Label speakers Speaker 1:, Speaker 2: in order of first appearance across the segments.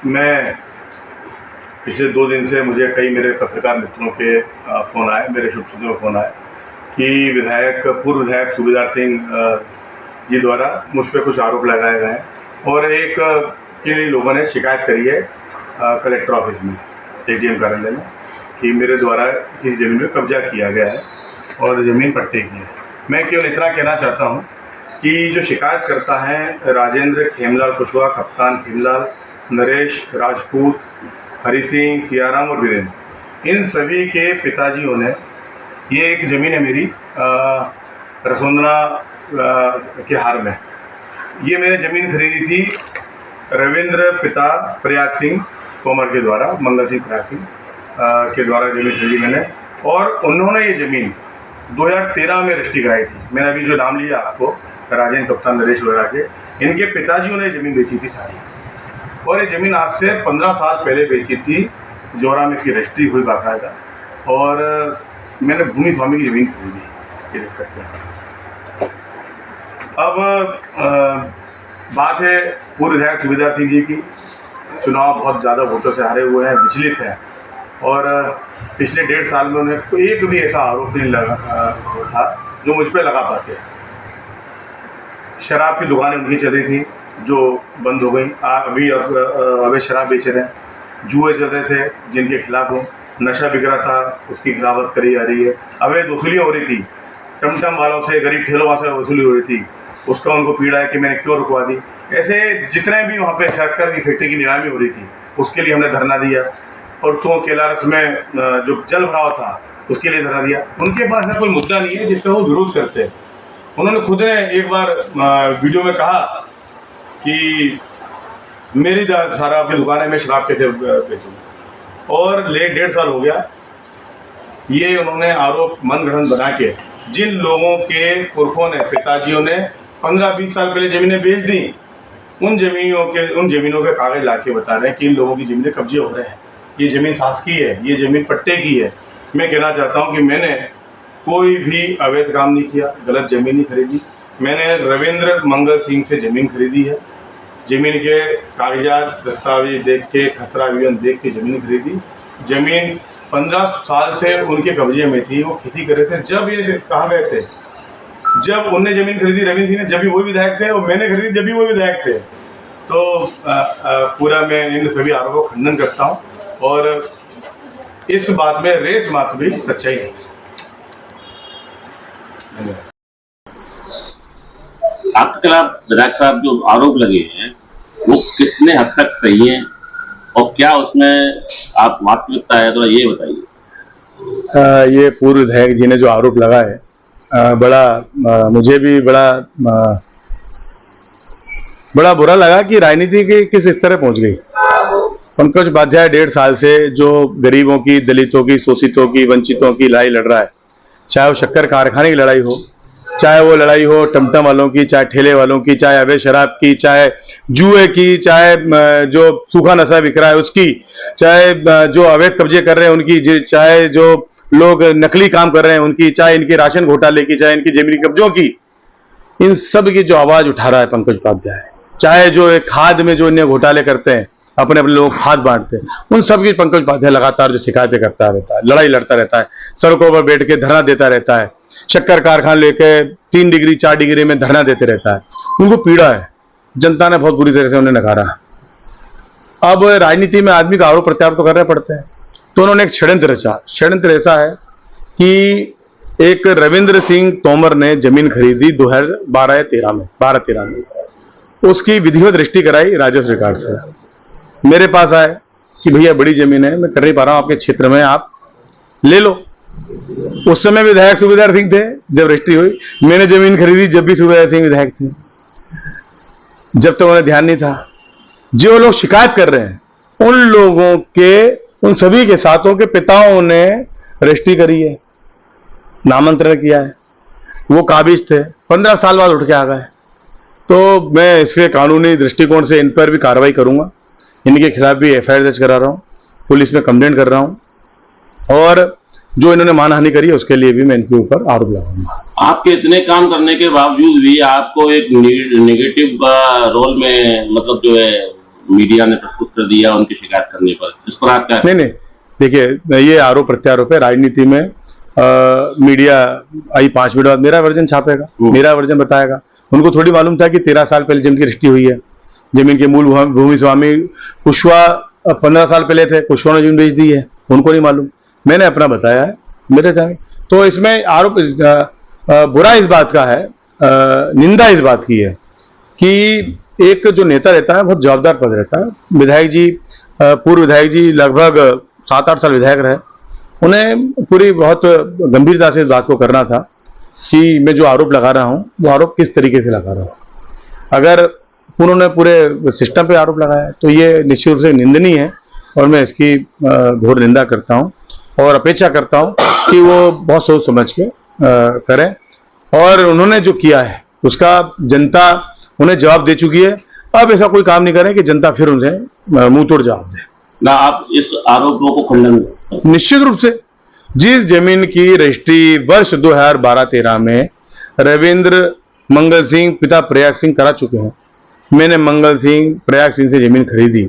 Speaker 1: मैं पिछले 2 दिन से मुझे कई मेरे पत्रकार मित्रों के फ़ोन आए, मेरे शुभचिंतकों के फ़ोन आए कि पूर्व विधायक सूबेदार सिंह जी द्वारा मुझ पर कुछ आरोप लगाए गए हैं और एक के लोगों ने शिकायत करी है कलेक्टर ऑफिस में, एडीएम कार्यालय में, कि मेरे द्वारा किसी ज़मीन में कब्जा किया गया है और ज़मीन पट्टे की है। मैं केवल इतना कहना चाहता हूँ कि जो शिकायत करता है राजेंद्र खेमलाल कुशवाहा, कप्तान खेमलाल, नरेश राजपूत, हरी सिंह, सियाराम और वीरेंद्र, इन सभी के पिताजियों ने, ये एक ज़मीन है मेरी रसोंदरा के हार में, ये मैंने ज़मीन खरीदी थी रविंद्र पिता प्रयाग सिंह तोमर के द्वारा, मंगल सिंह प्रयाग सिंह के द्वारा ज़मीन खरीदी मैंने, और उन्होंने ये ज़मीन 2013 में रजिस्ट्री कराई थी। मैंने अभी जो नाम लिया आपको, राजेंद्र, कप्तान, नरेश वगैरह के, इनके पिताजियों ने ज़मीन बेची थी सारी, और ये ज़मीन आज से 15 साल पहले बेची थी। जोरा में इसकी रजिस्ट्री हुई बाकायदा, और मैंने भूमि स्वामी की ज़मीन खरीदी, ये देख सकते हैं। अब बात है पूर्व विधायक सूबेदार सिंह जी की। चुनाव बहुत ज़्यादा वोटों से हारे हुए हैं, विचलित हैं, और पिछले 1.5 साल में उन्हें कोई एक भी ऐसा आरोप नहीं लगा था जो मुझ पर लगा पाते। शराब की दुकानें उनकी चल रही थी जो बंद हो गई, अभी अवैध शराब बेच रहे हैं। जुए चल रहे थे जिनके खिलाफ हो, नशा बिक रहा था उसकी खिलाफत करी जा रही है। अवैध वसूलियाँ हो रही थी, टमटम वालों से, गरीब ठेलों से वसूली हो रही थी, उसका उनको पीड़ा है कि मैंने क्यों रुकवा दी। ऐसे जितने भी वहाँ पे शक्कर की फैक्ट्री की नीलामी हो रही थी उसके लिए हमने धरना दिया, और तो केलारस में जो जल भराव था उसके लिए धरना दिया। उनके पास ऐसा कोई मुद्दा नहीं है जिसका वो विरोध करते हैं। उन्होंने खुद ने एक बार वीडियो में कहा कि मेरी शराब की दुकान है, मैं शराब कैसे बेचूँ, और 1.5 साल हो गया। ये उन्होंने आरोप मनगढ़ंत बना के जिन लोगों के पुरखों ने, पिताजियों ने 15-20 साल पहले ज़मीनें बेच दी, उन ज़मीनों के कागज ला के बता रहे हैं कि इन लोगों की ज़मीनें कब्जे हो रहे हैं, ये ज़मीन शासकीय है, ये ज़मीन पट्टे की है। मैं कहना चाहता हूँ कि मैंने कोई भी अवैध काम नहीं किया, गलत ज़मीन नहीं खरीदी। मैंने रविंद्र मंगल सिंह से ज़मीन खरीदी है, ज़मीन के कागजात दस्तावेज देख के, खसरा विवरण देख के ज़मीन खरीदी। ज़मीन 15 साल से उनके कब्जे में थी, वो खेती कर रहे थे। जब ये कहाँ गए थे, जब उनने ज़मीन खरीदी रविंद्र सिंह ने, जब भी वो विधायक थे, और मैंने खरीदी जब भी वो विधायक थे। तो पूरा मैं इन सभी आरोपों का खंडन करता हूँ, और इस बात में रेस मात्र भी सच्चाई है।
Speaker 2: आपके खिलाफ विधायक साहब जो आरोप लगे हैं वो कितने हद तक सही हैं, और क्या उसमें आप वास्तविकता है, तो ये बताइए।
Speaker 1: ये पूर्व विधायक जी ने जो आरोप लगा है, मुझे भी बड़ा बुरा लगा कि राजनीति की किस तरह पहुंच गई। पंकज उपाध्याय 1.5 साल से जो गरीबों की, दलितों की, शोषितों की, वंचितों की लड़ाई लड़ रहा है, चाहे वो शक्कर कारखाने की लड़ाई हो, चाहे वो लड़ाई हो टमटम वालों की, चाहे ठेले वालों की, चाहे अवैध शराब की, चाहे जुए की, चाहे जो सूखा नशा बिक रहा है उसकी, चाहे जो अवैध कब्जे कर रहे हैं उनकी, चाहे जो लोग नकली काम कर रहे हैं उनकी, चाहे इनके राशन घोटाले की, चाहे इनकी जमीनी कब्जों की, इन सब की जो आवाज उठा रहा है पंकज उपाध्याय, चाहे जो एक खाद में जो इन्हें घोटाले करते हैं, अपने अपने लोग खाद बांटते हैं, उन सब की पंकज उपाध्याय लगातार जो शिकायतें करता रहता है, लड़ाई लड़ता रहता है, सड़कों पर बैठ के धरना देता रहता है, शक्कर कारखाना लेके 3 डिग्री 4 डिग्री में धरना देते रहता है। उनको पीड़ा है, जनता ने बहुत बुरी तरह से उन्हें नकारा। अब राजनीति में आदमी का आरोप प्रत्यारोप तो करने पड़ते हैं, तो उन्होंने एक षड्यंत्र रचा। षड्यंत्र ऐसा है कि एक रविंद्र सिंह तोमर ने जमीन खरीदी 2012 या 13 में, उसकी विधिवत रजिस्ट्री कराई राजस्व रिकॉर्ड से। मेरे पास आए कि भैया बड़ी जमीन है, मैं कर नहीं पा रहा हूं आपके क्षेत्र में, आप ले लो। उस समय विधायक सूबेदार सिंह थे जब रजिस्ट्री हुई, मैंने जमीन खरीदी जब भी सूबेदार सिंह विधायक थे, जब तक उन्हें ध्यान नहीं था। जो लोग शिकायत कर रहे हैं उन लोगों के, उन सभी के साथों के पिताओं ने रजिस्ट्री करी है, नामांतरण किया है, वो काबिज थे, 15 साल बाद उठ के आ गए। तो मैं इसके कानूनी दृष्टिकोण से इन पर भी कार्रवाई करूंगा, इनके खिलाफ भी एफआईआर दर्ज करा रहा हूं, पुलिस में कंप्लेंट कर रहा हूं, और जो इन्होंने मानहानि करी है उसके लिए भी मैं इनके ऊपर आरोप लगाऊंगा।
Speaker 2: आपके इतने काम करने के बावजूद भी आपको एक नेगेटिव रोल में, मतलब जो है मीडिया ने प्रस्तुत कर दिया उनकी शिकायत करने पर, इस पर आप क्या?
Speaker 1: नहीं नहीं, देखिए ये आरोप प्रत्यारोप है। राजनीति में मीडिया आई 5 मिनट बाद मेरा वर्जन छापेगा, मेरा वर्जन बताएगा। उनको थोड़ी मालूम था कि 13 साल पहले जिनकी रजिस्ट्री हुई है, जमीन के मूल भूमि स्वामी कुशवाहा 15 साल पहले थे, कुशवाहा ने जमीन बेच दी है, उनको नहीं मालूम। मैंने अपना बताया है, मेरे जाने। तो इसमें आरोप बुरा इस बात का है, निंदा इस बात की है कि एक जो नेता रहता है बहुत जवाबदार पद रहता है। विधायक जी, पूर्व विधायक जी लगभग 7-8 साल विधायक रहे, उन्हें पूरी बहुत गंभीरता से इस बात को करना था कि मैं जो आरोप लगा रहा हूँ वो आरोप किस तरीके से लगा रहा हूँ। अगर उन्होंने पूरे सिस्टम पे आरोप लगाया तो ये निश्चित रूप से निंदनीय है और मैं इसकी घोर निंदा करता हूँ और अपेक्षा करता हूँ कि वो बहुत सोच समझ के करें। और उन्होंने जो किया है उसका जनता उन्हें जवाब दे चुकी है। अब ऐसा कोई काम नहीं करें कि जनता फिर उन्हें मुंह तोड़ जवाब दे
Speaker 2: ना। आप इस आरोपों को खंडन?
Speaker 1: निश्चित रूप से। जिस जमीन की रजिस्ट्री वर्ष 2012-13 में रविंद्र मंगल सिंह पिता प्रयाग सिंह करा चुके हैं, मैंने मंगल सिंह प्रयाग सिंह से जमीन खरीदी,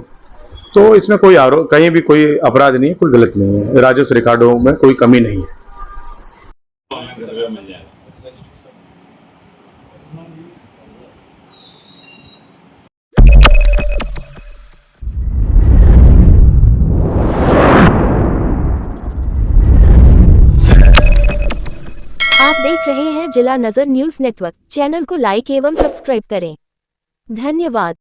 Speaker 1: तो इसमें कोई आरोप, कहीं भी कोई अपराध नहीं है, कोई गलत नहीं है, राजस्व रिकॉर्डों में कोई कमी नहीं है।
Speaker 3: आप देख रहे हैं जिला नजर न्यूज नेटवर्क। चैनल को लाइक एवं सब्सक्राइब करें। धन्यवाद।